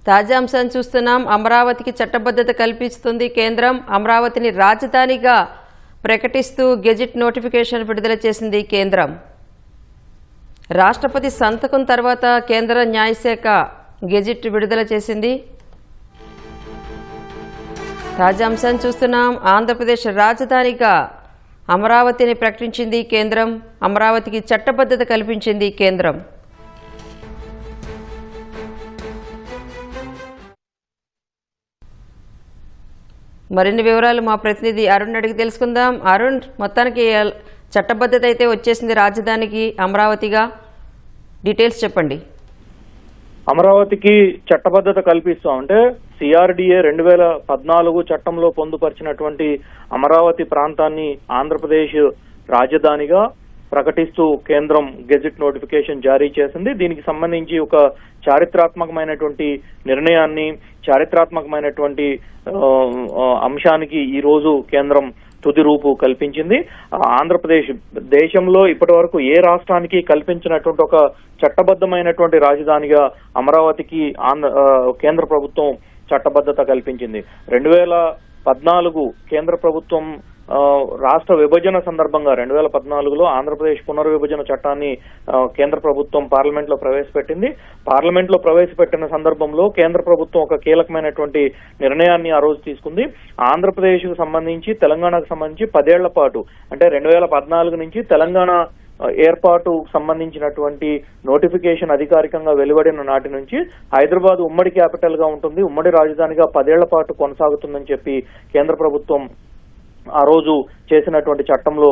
తాజా అంశాన్ని చూస్తున్నాం. అమరావతికి చట్టబద్ధత కల్పిస్తుంది కేంద్రం. అమరావతిని రాజధానిగా ప్రకటిస్తూ గెజిట్ నోటిఫికేషన్ విడుదల చేసింది కేంద్రం. రాష్ట్రపతి సంతకం తర్వాత కేంద్ర న్యాయశాఖ గెజిట్ విడుదల చేసింది. తాజా అంశాన్ని చూస్తున్నాం. ఆంధ్రప్రదేశ్ రాజధానిగా అమరావతిని ప్రకటించింది కేంద్రం. అమరావతికి చట్టబద్ధత కల్పించింది కేంద్రం. మరిన్ని వివరాలు మా ప్రతినిధి అరుణ్ అడిగి తెలుసుకుందాం. అరుణ్, మొత్తానికి చట్టబద్ధత అయితే వచ్చేసింది రాజధానికి అమరావతిగా, డీటెయిల్స్ చెప్పండి. అమరావతికి చట్టబద్ధత కల్పిస్తూ అంటే సిఆర్డిఏ 2014 చట్టంలో పొందుపరిచినటువంటి అమరావతి ప్రాంతాన్ని ఆంధ్రప్రదేశ్ రాజధానిగా ప్రకటిస్తూ కేంద్రం గెజిట్ నోటిఫికేషన్ జారీ చేసింది. దీనికి సంబంధించి ఒక చారిత్రాత్మకమైనటువంటి నిర్ణయాన్ని, చారిత్రాత్మకమైనటువంటి అంశానికి ఈ రోజు కేంద్రం తుది రూపు కల్పించింది. ఆంధ్రప్రదేశ్ దేశంలో ఇప్పటి వరకు ఏ రాష్ట్రానికి కల్పించినటువంటి ఒక చట్టబద్ధమైనటువంటి రాజధానిగా అమరావతికి కేంద్ర ప్రభుత్వం చట్టబద్ధత కల్పించింది. 2014 కేంద్ర ప్రభుత్వం రాష్ట్ర విభజన సందర్భంగా 2014లో ఆంధ్రప్రదేశ్ పునర్విభజన చట్టాన్ని కేంద్ర ప్రభుత్వం పార్లమెంట్ లో ప్రవేశపెట్టింది. పార్లమెంట్ లో ప్రవేశపెట్టిన సందర్భంలో కేంద్ర ప్రభుత్వం ఒక కీలకమైనటువంటి నిర్ణయాన్ని ఆ రోజు తీసుకుంది. ఆంధ్రప్రదేశ్ కు సంబంధించి తెలంగాణకు సంబంధించి 10 ఏళ్ల పాటు అంటే 2014 నుంచి తెలంగాణ ఏర్పాటు సంబంధించినటువంటి నోటిఫికేషన్ అధికారికంగా వెలువడిన నాటి నుంచి హైదరాబాద్ ఉమ్మడి క్యాపిటల్ గా ఉంటుంది, ఉమ్మడి రాజధానిగా 10 ఏళ్ల పాటు కొనసాగుతుందని చెప్పి కేంద్ర ప్రభుత్వం ఆ రోజు చేసినటువంటి చట్టంలో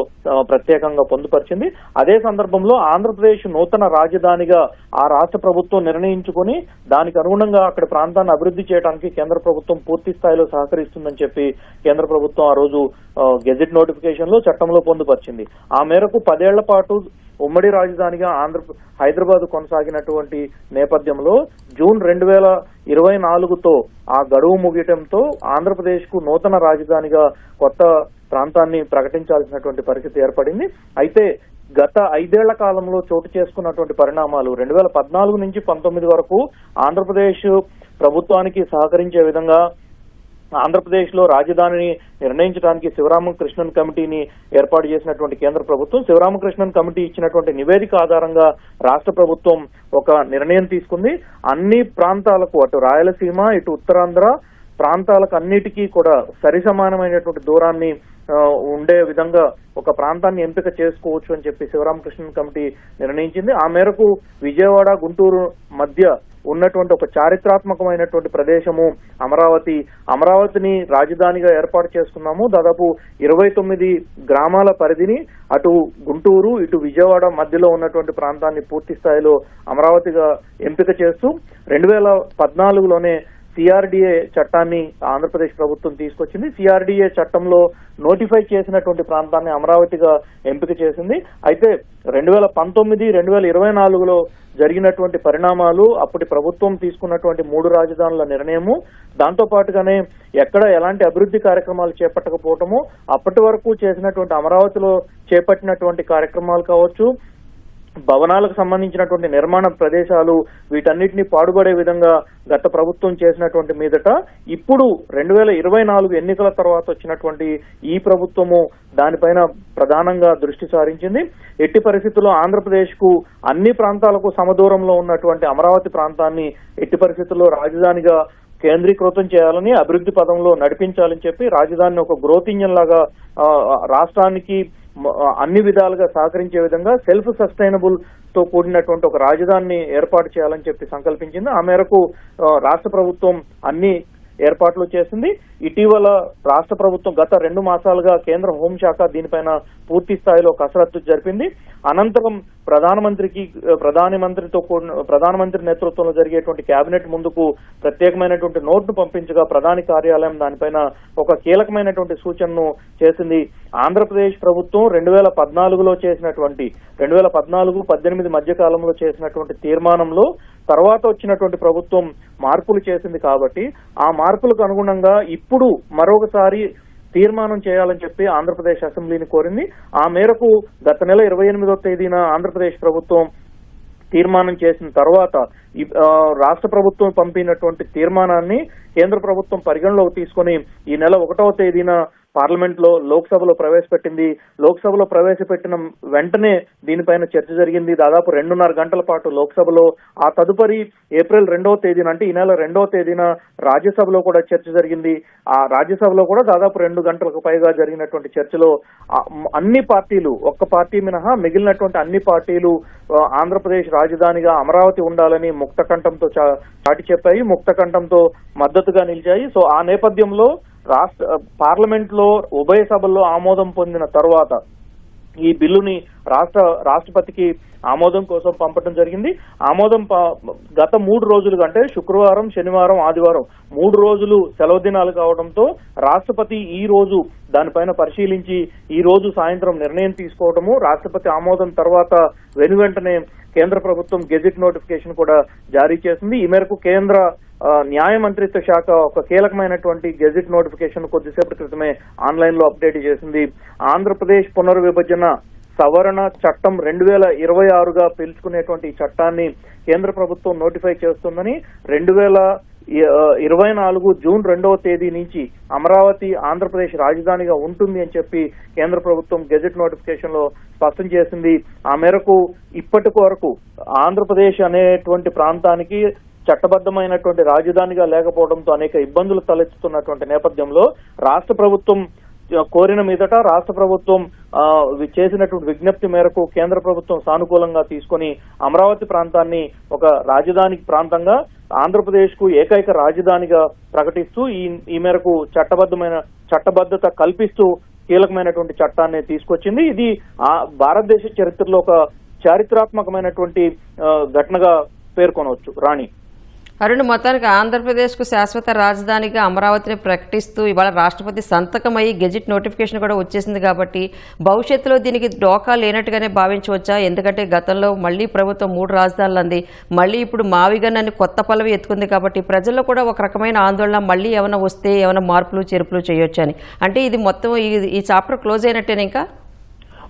ప్రత్యేకంగా పొందుపరిచింది. అదే సందర్భంలో ఆంధ్రప్రదేశ్ నూతన రాజధానిగా ఆ రాష్ట్ర ప్రభుత్వం నిర్ణయించుకుని దానికి అనుగుణంగా అక్కడ ప్రాంతాన్ని అభివృద్ధి చేయడానికి కేంద్ర ప్రభుత్వం పూర్తి స్థాయిలో సహకరిస్తుందని చెప్పి కేంద్ర ప్రభుత్వం ఆ రోజు గెజిట్ నోటిఫికేషన్ లో చట్టంలో పొందుపరిచింది. ఆ మేరకు 10 ఏళ్ల పాటు ఉమ్మడి రాజధానిగా హైదరాబాద్ కొనసాగినటువంటి నేపథ్యంలో జూన్ 2024తో ఆ గడువు ముగియటంతో ఆంధ్రప్రదేశ్ కు నూతన రాజధానిగా కొత్త ప్రాంతాన్ని ప్రకటించాల్సినటువంటి పరిస్థితి ఏర్పడింది. అయితే గత 5 ఏళ్ల కాలంలో చోటు చేసుకున్నటువంటి పరిణామాలు 2014 నుంచి 19 వరకు ఆంధ్రప్రదేశ్ ప్రభుత్వానికి సహకరించే విధంగా ఆంధ్రప్రదేశ్ లో రాజధానిని నిర్ణయించడానికి శివరామకృష్ణన్ కమిటీని ఏర్పాటు చేసినటువంటి కేంద్ర ప్రభుత్వం శివరామకృష్ణన్ కమిటీ ఇచ్చినటువంటి నివేదిక ఆధారంగా రాష్ట్ర ప్రభుత్వం ఒక నిర్ణయం తీసుకుంది. అన్ని ప్రాంతాలకు, అటు రాయలసీమ ఇటు ఉత్తరాంధ్ర ప్రాంతాలకు అన్నిటికీ కూడా సరి సమానమైనటువంటి దూరాన్ని ఉండే విధంగా ఒక ప్రాంతాన్ని ఎంపిక చేసుకోవచ్చు అని చెప్పి శివరామకృష్ణన్ కమిటీ నిర్ణయించింది. ఆ మేరకు విజయవాడ, గుంటూరు మధ్య ఉన్నటువంటి ఒక చారిత్రాత్మకమైనటువంటి ప్రదేశము అమరావతిని రాజధానిగా ఏర్పాటు చేసుకున్నాము. దాదాపు 29 గ్రామాల పరిధిని అటు గుంటూరు ఇటు విజయవాడ మధ్యలో ఉన్నటువంటి ప్రాంతాన్ని పూర్తి స్థాయిలో అమరావతిగా ఎంపిక చేస్తూ 2014లోనే సిఆర్డిఏ చట్టాన్ని ఆంధ్రప్రదేశ్ ప్రభుత్వం తీసుకొచ్చింది. సిఆర్డిఏ చట్టంలో నోటిఫై చేసినటువంటి ప్రాంతాన్ని అమరావతిగా ఎంపిక చేసింది. అయితే 2019, 2024లో జరిగినటువంటి పరిణామాలు, అప్పటి ప్రభుత్వం తీసుకున్నటువంటి 3 రాజధానుల నిర్ణయము, దాంతో పాటుగానే ఎక్కడ ఎలాంటి అభివృద్ధి కార్యక్రమాలు చేపట్టకపోవటము, అప్పటి వరకు చేసినటువంటి అమరావతిలో చేపట్టినటువంటి కార్యక్రమాలు కావచ్చు, భవనాలకు సంబంధించినటువంటి నిర్మాణ ప్రదేశాలు, వీటన్నిటిని పాడుబడే విధంగా గత ప్రభుత్వం చేసినటువంటి మీదట ఇప్పుడు 2024 ఎన్నికల తర్వాత వచ్చినటువంటి ఈ ప్రభుత్వము దానిపైన ప్రధానంగా దృష్టి సారించింది. ఎట్టి పరిస్థితుల్లో ఆంధ్రప్రదేశ్ కు అన్ని ప్రాంతాలకు సమదూరంలో ఉన్నటువంటి అమరావతి ప్రాంతాన్ని ఎట్టి పరిస్థితుల్లో రాజధానిగా కేంద్రీకృతం చేయాలని, అభివృద్ధి పదంలో నడిపించాలని చెప్పి రాజధానిని ఒక గ్రోత్ ఇంజన్ లాగా రాష్ట్రానికి అన్ని విధాలుగా సహకరించే విధంగా సెల్ఫ్ సస్టైనబుల్ తో కూడినటువంటి ఒక రాజధానిని ఏర్పాటు చేయాలని చెప్పి సంకల్పించింది. ఆ మేరకు రాష్ట్ర ప్రభుత్వం అన్ని ఏర్పాట్లు చేసింది. ఇటీవల రాష్ట్ర ప్రభుత్వం గత 2 మాసాలుగా కేంద్ర హోంశాఖ దీనిపైన పూర్తి స్థాయిలో కసరత్తు జరిపింది. అనంతరం ప్రధానమంత్రి నేతృత్వంలో జరిగేటువంటి కేబినెట్ ముందుకు ప్రత్యేకమైనటువంటి నోట్ను పంపించగా ప్రధాని కార్యాలయం దానిపైన ఒక కీలకమైనటువంటి సూచనను చేసింది. ఆంధ్రప్రదేశ్ ప్రభుత్వం 2014లో చేసినటువంటి 2014-18 మధ్య కాలంలో చేసినటువంటి తీర్మానంలో తర్వాత వచ్చినటువంటి ప్రభుత్వం మార్పులు చేసింది కాబట్టి ఆ మార్పులకు అనుగుణంగా ఇప్పుడు మరొకసారి తీర్మానం చేయాలని చెప్పి ఆంధ్రప్రదేశ్ అసెంబ్లీని కోరింది. ఆ మేరకు గత నెల 28వ తేదీన ఆంధ్రప్రదేశ్ ప్రభుత్వం తీర్మానం చేసిన తర్వాత రాష్ట్ర ప్రభుత్వం పంపినటువంటి తీర్మానాన్ని కేంద్ర ప్రభుత్వం పరిగణలోకి తీసుకొని ఈ నెల 1వ తేదీన పార్లమెంట్ లో లోక్సభలో ప్రవేశపెట్టింది. లోక్సభలో ప్రవేశపెట్టిన వెంటనే దీనిపైన చర్చ జరిగింది. దాదాపు 2.5 గంటల పాటు లోక్సభలో. ఆ తదుపరి ఏప్రిల్ 2వ తేదీన, అంటే ఈ నెల 2వ తేదీన రాజ్యసభలో కూడా చర్చ జరిగింది. ఆ రాజ్యసభలో కూడా దాదాపు 2 గంటలకు పైగా జరిగినటువంటి చర్చలో అన్ని పార్టీలు, ఒక్క పార్టీ మినహా మిగిలినటువంటి అన్ని పార్టీలు ఆంధ్రప్రదేశ్ రాజధానిగా అమరావతి ఉండాలని ముక్తకంఠంతో చాటి చెప్పాయి, ముక్తకంఠంతో మద్దతుగా నిలిచాయి. సో ఆ నేపథ్యంలో పార్లమెంట్ లో ఉభయ సభల్లో ఆమోదం పొందిన తర్వాత ఈ బిల్లుని రాష్ట్రపతికి ఆమోదం కోసం పంపడం జరిగింది. ఆమోదం గత 3 రోజులుగా, అంటే శుక్రవారం, శనివారం, ఆదివారం 3 రోజులు సెలవు దినాలు కావడంతో రాష్ట్రపతి ఈ రోజు దానిపైన పరిశీలించి ఈ రోజు సాయంత్రం నిర్ణయం తీసుకోవడము, రాష్ట్రపతి ఆమోదం తర్వాత వెనువెంటనే కేంద్ర ప్రభుత్వం గెజిట్ నోటిఫికేషన్ కూడా జారీ చేసింది. ఈ మేరకు కేంద్ర న్యాయ మంత్రిత్వ శాఖ ఒక కీలకమైనటువంటి గెజిట్ నోటిఫికేషన్ కొద్దిసేపటి క్రితమే ఆన్లైన్ లో అప్డేట్ చేసింది. ఆంధ్రప్రదేశ్ పునర్విభజన సవరణ చట్టం 2026గా పిలుచుకునేటువంటి ఈ చట్టాన్ని కేంద్ర ప్రభుత్వం నోటిఫై చేస్తుందని 2024 జూన్ 2వ తేదీ నుంచి అమరావతి ఆంధ్రప్రదేశ్ రాజధానిగా ఉంటుంది అని చెప్పి కేంద్ర ప్రభుత్వం గెజిట్ నోటిఫికేషన్ లో స్పష్టం చేసింది. ఆ మేరకు ఇప్పటి వరకు ఆంధ్రప్రదేశ్ అనేటువంటి ప్రాంతానికి చట్టబద్ధమైనటువంటి రాజధానిగా లేకపోవడంతో అనేక ఇబ్బందులు తలెత్తుతున్నటువంటి నేపథ్యంలో రాష్ట్ర ప్రభుత్వం కోరిన మీదట రాష్ట్ర ప్రభుత్వం చేసినటువంటి విజ్ఞప్తి మేరకు కేంద్ర ప్రభుత్వం సానుకూలంగా తీసుకొని అమరావతి ప్రాంతాన్ని ఒక రాజధాని ప్రాంతంగా ఆంధ్రప్రదేశ్ కు ఏకైక రాజధానిగా ప్రకటిస్తూ ఈ మేరకు చట్టబద్ధత కల్పిస్తూ కీలకమైనటువంటి చట్టాన్ని తీసుకొచ్చింది. ఇది భారతదేశ చరిత్రలో ఒక చారిత్రాత్మకమైనటువంటి ఘటనగా పేర్కొనవచ్చు. రాణి, అరుణ్, మొత్తానికి ఆంధ్రప్రదేశ్కు శాశ్వత రాజధానిగా అమరావతిని ప్రకటిస్తూ ఇవాళ రాష్ట్రపతి సంతకమయ్యి గెజిట్ నోటిఫికేషన్ కూడా వచ్చేసింది కాబట్టి భవిష్యత్తులో దీనికి డోకా లేనట్టుగానే భావించవచ్చా? ఎందుకంటే గతంలో మళ్ళీ ప్రభుత్వం 3 రాజధానులు అంది, మళ్ళీ ఇప్పుడు మావిగన్నని కొత్త పల్లవి ఎత్తుకుంది కాబట్టి ప్రజల్లో కూడా ఒక రకమైన ఆందోళన, మళ్ళీ ఏమైనా వస్తే ఏమైనా మార్పులు చేర్పులు చేయొచ్చు అని. అంటే ఇది మొత్తం ఈ చాప్టర్ క్లోజ్ అయినట్టేనా? ఇంకా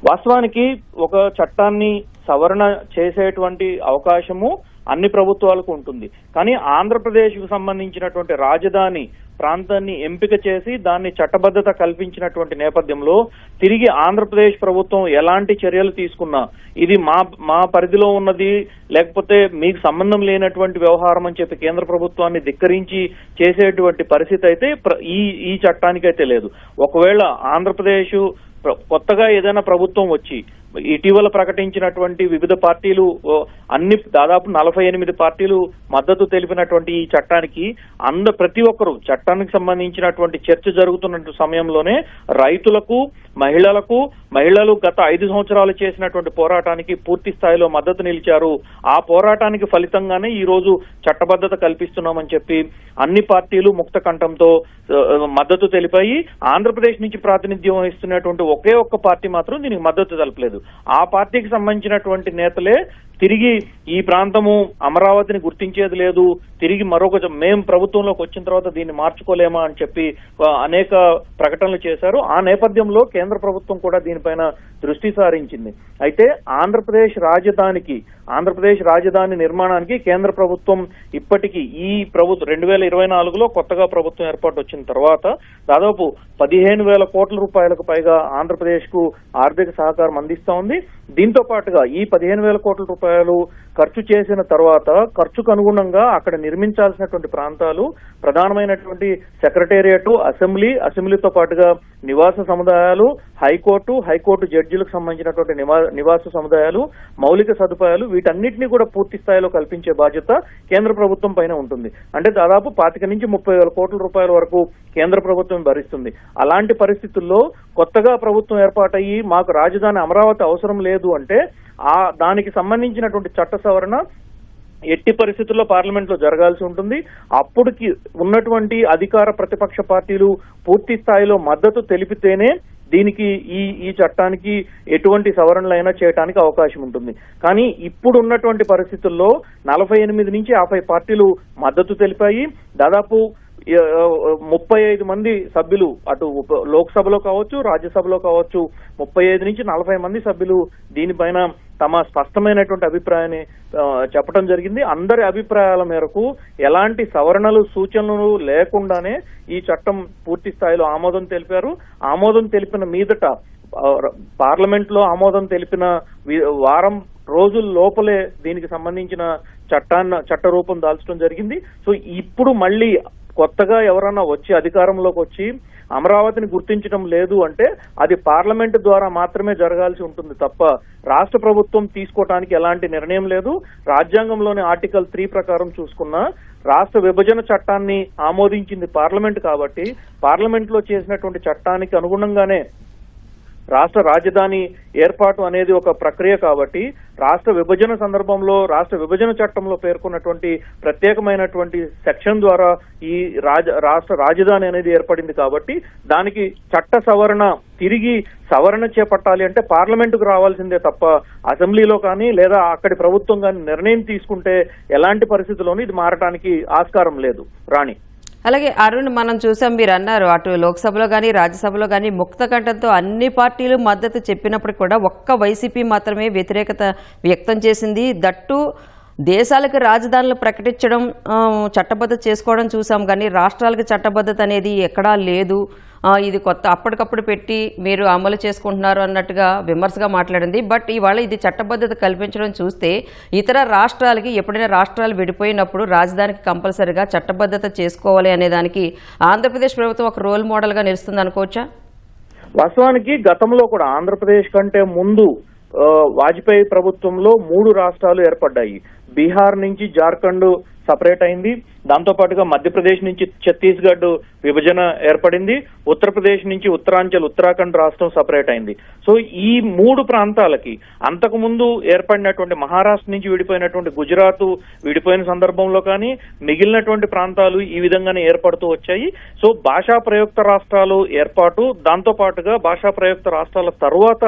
వాస్తవానికి ఒక చట్టాన్ని సవరణ చేసేటువంటి అవకాశము అన్ని ప్రభుత్వాలకు ఉంటుంది. కానీ ఆంధ్రప్రదేశ్ కు సంబంధించినటువంటి రాజధాని ప్రాంతాన్ని ఎంపిక చేసి దాన్ని చట్టబద్ధత కల్పించినటువంటి నేపథ్యంలో తిరిగి ఆంధ్రప్రదేశ్ ప్రభుత్వం ఎలాంటి చర్యలు తీసుకున్నా ఇది మా పరిధిలో ఉన్నది, లేకపోతే మీకు సంబంధం లేనటువంటి వ్యవహారం అని చెప్పి కేంద్ర ప్రభుత్వాన్ని ధిక్కరించి చేసేటువంటి పరిస్థితి అయితే ఈ చట్టానికైతే లేదు. ఒకవేళ ఆంధ్రప్రదేశ్ కొత్తగా ఏదైనా ప్రభుత్వం వచ్చి ఇటీవల ప్రకటించినటువంటి వివిధ పార్టీలు దాదాపు 48 పార్టీలు మద్దతు తెలిపినటువంటి ఈ చట్టానికి ప్రతి ఒక్కరూ చట్టానికి సంబంధించినటువంటి చర్చ జరుగుతున్న సమయంలోనే రైతులకు, మహిళలు గత 5 సంవత్సరాలు చేసినటువంటి పోరాటానికి పూర్తి స్థాయిలో మద్దతు నిలిచారు. ఆ పోరాటానికి ఫలితంగానే ఈ రోజు చట్టబద్ధత కల్పిస్తున్నామని చెప్పి అన్ని పార్టీలు ముక్త కంఠంతో మద్దతు తెలిపాయి. ఆంధ్రప్రదేశ్ నుంచి ప్రాతినిధ్యం వహిస్తున్నటువంటి ఒకే ఒక్క పార్టీ మాత్రం దీనికి మద్దతు తెలపలేదు. ఆ పార్టీకి సంబంధించినటువంటి నేతలే తిరిగి ఈ ప్రాంతము అమరావతిని గుర్తించేది లేదు, తిరిగి మేము ప్రభుత్వంలోకి వచ్చిన తర్వాత దీన్ని మార్చుకోలేమా అని చెప్పి అనేక ప్రకటనలు చేశారు. ఆ నేపథ్యంలో కేంద్ర ప్రభుత్వం కూడా దీనిపైన దృష్టి సారించింది. అయితే ఆంధ్రప్రదేశ్ రాజధాని నిర్మాణానికి కేంద్ర ప్రభుత్వం ఇప్పటికీ ఈ ప్రభుత్వం 2024లో కొత్తగా ప్రభుత్వం ఏర్పాటు వచ్చిన తర్వాత దాదాపు 15,000 కోట్ల రూపాయలకు పైగా ఆంధ్రప్రదేశ్ కు ఆర్థిక సహకారం అందిస్తా ఉంది. దీంతో పాటుగా ఈ 15,000 కోట్ల రూపాయలు ఖర్చు చేసిన తర్వాత ఖర్చుకు అనుగుణంగా అక్కడ నిర్మించాల్సినటువంటి ప్రాంతాలు ప్రధానమైనటువంటి సెక్రటేరియట్, అసెంబ్లీతో పాటుగా నివాస సముదాయాలు, హైకోర్టు జడ్జిలకు సంబంధించినటువంటి నివాస సముదాయాలు, మౌలిక సదుపాయాలు వీటన్నిటినీ కూడా పూర్తి స్థాయిలో కల్పించే బాధ్యత కేంద్ర ప్రభుత్వం పైన ఉంటుంది. అంటే దాదాపు 25 నుంచి 30,000 కోట్ల రూపాయల వరకు కేంద్ర ప్రభుత్వం భరిస్తుంది. అలాంటి పరిస్థితుల్లో కొత్తగా ప్రభుత్వం ఏర్పాటయ్యి మాకు రాజధాని అమరావతి అవసరం లేదు అంటే దానికి సంబంధించినటువంటి చట్ట సవరణ ఎట్టి పరిస్థితుల్లో పార్లమెంట్ లో జరగాల్సి ఉంటుంది. అప్పటికి ఉన్నటువంటి అధికార ప్రతిపక్ష పార్టీలు పూర్తి స్థాయిలో మద్దతు తెలిపితేనే దీనికి ఈ చట్టానికి ఎటువంటి సవరణలైనా చేయడానికి అవకాశం ఉంటుంది. కానీ ఇప్పుడు ఉన్నటువంటి పరిస్థితుల్లో 48 నుంచి 50 పార్టీలు మద్దతు తెలిపాయి. దాదాపు 35 మంది సభ్యులు అటు లోక్సభలో కావచ్చు రాజ్యసభలో కావచ్చు 35 నుంచి 40 మంది సభ్యులు దీనిపైన తమ స్పష్టమైనటువంటి అభిప్రాయాన్ని చెప్పడం జరిగింది. అందరి అభిప్రాయాల మేరకు ఎలాంటి సవరణలు సూచనలు లేకుండానే ఈ చట్టం పూర్తి స్థాయిలో ఆమోదం తెలిపారు. ఆమోదం తెలిపిన మీదట పార్లమెంట్ లో ఆమోదం తెలిపిన వారం రోజుల లోపలే దీనికి సంబంధించిన చట్ట రూపం దాల్చడం జరిగింది. సో ఇప్పుడు మళ్ళీ కొత్తగా ఎవరన్నా వచ్చి అధికారంలోకి వచ్చి అమరావతిని గుర్తించడం లేదు అంటే అది పార్లమెంట్ ద్వారా మాత్రమే జరగాల్సి ఉంటుంది తప్ప రాష్ట్ర ప్రభుత్వం తీసుకోవటానికి ఎలాంటి నిర్ణయం లేదు. రాజ్యాంగంలోని ఆర్టికల్ 3 ప్రకారం చూసుకున్నా రాష్ట్ర విభజన చట్టాన్ని ఆమోదించింది పార్లమెంట్ కాబట్టి పార్లమెంట్ లో చేసినటువంటి చట్టానికి అనుగుణంగానే రాష్ట్ర రాజధాని ఏర్పాటు అనేది ఒక ప్రక్రియ కాబట్టి రాష్ట్ర విభజన సందర్భంలో రాష్ట్ర విభజన చట్టంలో పేర్కొన్నటువంటి ప్రత్యేకమైనటువంటి సెక్షన్ ద్వారా ఈ రాష్ట్ర రాజధాని అనేది ఏర్పడింది కాబట్టి దానికి చట్ట సవరణ తిరిగి సవరణ చేపట్టాలి అంటే పార్లమెంటుకు రావాల్సిందే తప్ప అసెంబ్లీలో కానీ లేదా అక్కడి ప్రభుత్వం కానీ నిర్ణయం తీసుకుంటే ఎలాంటి పరిస్థితుల్లోనూ ఇది మారటానికి ఆస్కారం లేదు. రాణి, అలాగే అరుణ్, మనం చూసాం, మీరు అన్నారు అటు లోక్సభలో కానీ రాజ్యసభలో కానీ ముక్త కంఠంతో అన్ని పార్టీలు మద్దతు చెప్పినప్పటికీ కూడా ఒక్క వైసీపీ మాత్రమే వ్యతిరేకత వ్యక్తం చేసింది. దట్టు దేశాలకు రాజధానులు ప్రకటించడం చట్టబద్ధత చేసుకోవడం చూసాం కానీ రాష్ట్రాలకు చట్టబద్ధత అనేది ఎక్కడా లేదు. ఇది కొత్త అప్పటికప్పుడు పెట్టి మీరు అమలు చేసుకుంటున్నారు అన్నట్టుగా విమర్శగా మాట్లాడింది. బట్ ఇవాళ ఇది చట్టబద్ధత కల్పించడం చూస్తే ఇతర రాష్ట్రాలకి ఎప్పుడైనా రాష్ట్రాలు విడిపోయినప్పుడు రాజధానికి కంపల్సరిగా చట్టబద్ధత చేసుకోవాలి అనే దానికి ఆంధ్రప్రదేశ్ ప్రభుత్వం ఒక రోల్ మోడల్గా నిలుస్తుంది అనుకోవచ్చా? వాస్తవానికి గతంలో కూడా ఆంధ్రప్రదేశ్ కంటే ముందు వాజ్పేయి ప్రభుత్వంలో 3 రాష్ట్రాలు ఏర్పడ్డాయి. బీహార్ నుంచి జార్ఖండ్ సపరేట్ అయింది. దాంతో పాటుగా మధ్యప్రదేశ్ నుంచి ఛత్తీస్గఢ్ విభజన ఏర్పడింది. ఉత్తరప్రదేశ్ నుంచి ఉత్తరాంచల్ ఉత్తరాఖండ్ రాష్ట్రం సపరేట్ అయింది. సో ఈ 3 ప్రాంతాలకి అంతకు ముందు ఏర్పడినటువంటి మహారాష్ట్ర నుంచి విడిపోయినటువంటి గుజరాత్ విడిపోయిన సందర్భంలో కానీ మిగిలినటువంటి ప్రాంతాలు ఈ విధంగానే ఏర్పడుతూ వచ్చాయి. సో భాషా ప్రయుక్త రాష్ట్రాలు ఏర్పాటు, దాంతో పాటుగా భాషా ప్రయుక్త రాష్ట్రాల తరువాత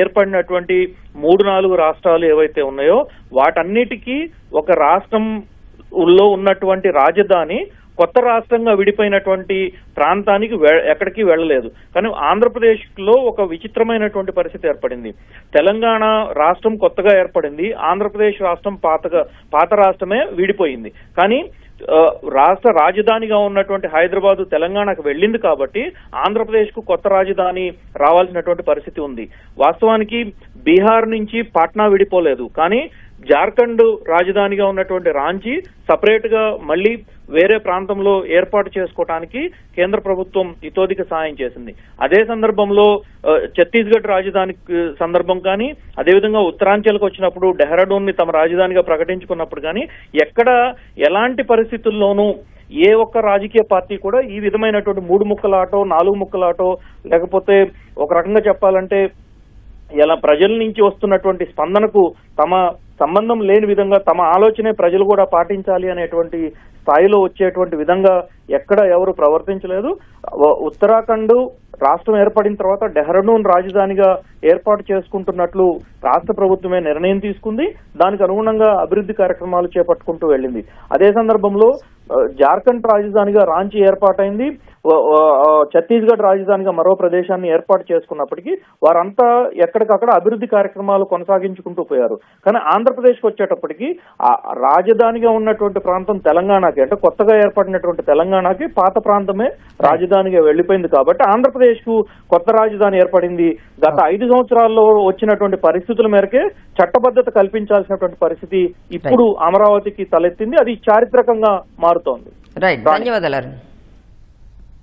ఏర్పడినటువంటి 3-4 రాష్ట్రాలు ఏవైతే ఉన్నాయో వాటన్నిటికీ ఒక రాష్ట్రంలో ఉన్నటువంటి రాజధాని కొత్త రాష్ట్రంగా విడిపోయినటువంటి ప్రాంతానికి ఎక్కడికి వెళ్ళలేదు. కానీ ఆంధ్రప్రదేశ్ లో ఒక విచిత్రమైనటువంటి పరిస్థితి ఏర్పడింది. తెలంగాణ రాష్ట్రం కొత్తగా ఏర్పడింది, ఆంధ్రప్రదేశ్ రాష్ట్రం పాత రాష్ట్రమే విడిపోయింది. కానీ రాష్ట్ర రాజధానిగా ఉన్నటువంటి హైదరాబాద్ తెలంగాణకు వెళ్ళింది కాబట్టి ఆంధ్రప్రదేశ్ కు కొత్త రాజధాని రావాల్సినటువంటి పరిస్థితి ఉంది. వాస్తవానికి బీహార్ నుంచి పాట్నా విడిపోలేదు, కానీ జార్ఖండ్ రాజధానిగా ఉన్నటువంటి రాంచీ సపరేట్ గా మళ్లీ వేరే ప్రాంతంలో ఏర్పాటు చేసుకోవడానికి కేంద్ర ప్రభుత్వం ఇతోదిక సాయం చేసింది. అదే సందర్భంలో ఛత్తీస్గఢ్ రాజధాని సందర్భం కానీ అదేవిధంగా ఉత్తరాంచల్కి వచ్చినప్పుడు డెహ్రాడూన్ ని తమ రాజధానిగా ప్రకటించుకున్నప్పుడు కానీ ఎక్కడ ఎలాంటి పరిస్థితుల్లోనూ ఏ ఒక్క రాజకీయ పార్టీ కూడా ఈ విధమైనటువంటి 3 ముక్కలాటో 4 ముక్కలాటో లేకపోతే ఒక రకంగా చెప్పాలంటే ఇలా ప్రజల నుంచి వస్తున్నటువంటి స్పందనకు తమ సంబంధం లేని విధంగా తమ ఆలోచనే ప్రజలు కూడా పాటించాలి అనేటువంటి స్థాయిలో వచ్చేటువంటి విధంగా ఎక్కడ ఎవరు ప్రవర్తించలేదు. ఉత్తరాఖండ్ రాష్ట్రం ఏర్పడిన తర్వాత డెహ్రాడూన్ రాజధానిగా ఏర్పాటు చేసుకుంటున్నట్లు రాష్ట్ర ప్రభుత్వమే నిర్ణయం తీసుకుంది. దానికి అనుగుణంగా అభివృద్ధి కార్యక్రమాలు చేపట్టుకుంటూ వెళ్ళింది. అదే సందర్భంలో జార్ఖండ్ రాజధానిగా రాంచీ ఏర్పాటైంది. ఛత్తీస్గఢ్ రాజధానిగా మరో ప్రదేశాన్ని ఏర్పాటు చేసుకున్నప్పటికీ వారంతా ఎక్కడికక్కడ అభివృద్ధి కార్యక్రమాలు కొనసాగించుకుంటూ పోయారు. కానీ ఆంధ్రప్రదేశ్కి వచ్చేటప్పటికి రాజధానిగా ఉన్నటువంటి ప్రాంతం తెలంగాణకి, అంటే కొత్తగా ఏర్పడినటువంటి తెలంగాణకి పాత ప్రాంతమే రాజధానిగా వెళ్లిపోయింది. కాబట్టి ఆంధ్రప్రదేశ్ కు కొత్త రాజధాని ఏర్పడింది. గత 5 సంవత్సరాల్లో వచ్చినటువంటి పరిస్థితుల మేరకే చట్టబద్ధత కల్పించాల్సినటువంటి పరిస్థితి ఇప్పుడు అమరావతికి తలెత్తింది. అది చారిత్రకంగా మారుతోంది. రైట్, ధన్యవాదాలు.